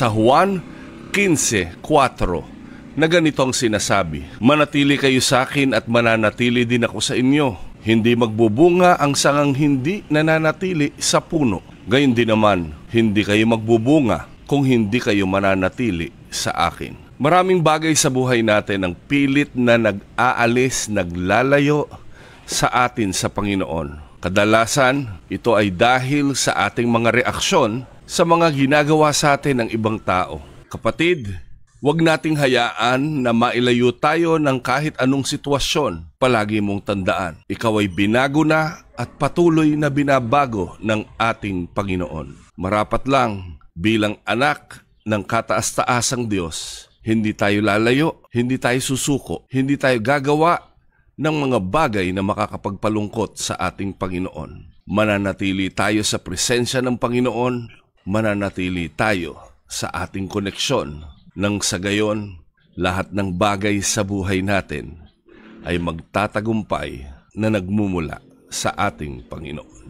sa Juan 15:4 na ganitong sinasabi, "Manatili kayo sa akin at mananatili din ako sa inyo. Hindi magbubunga ang sangang hindi nananatili sa puno. Gayon din naman, hindi kayo magbubunga kung hindi kayo mananatili sa akin." Maraming bagay sa buhay natin ang pilit na nag-aalis, naglalayo sa atin sa Panginoon. Kadalasan, ito ay dahil sa ating mga reaksyon sa mga ginagawa sa atin ng ibang tao. Kapatid, huwag nating hayaan na mailayo tayo ng kahit anong sitwasyon. Palagi mong tandaan, ikaw ay binago na at patuloy na binabago ng ating Panginoon. Marapat lang bilang anak ng kataas-taasang Diyos, hindi tayo lalayo, hindi tayo susuko, hindi tayo gagawa ng mga bagay na makakapagpalungkot sa ating Panginoon. Mananatili tayo sa presensya ng Panginoon, mananatili tayo sa ating koneksyon. Nang sa gayon, lahat ng bagay sa buhay natin ay magtatagumpay na nagmumula sa ating Panginoon.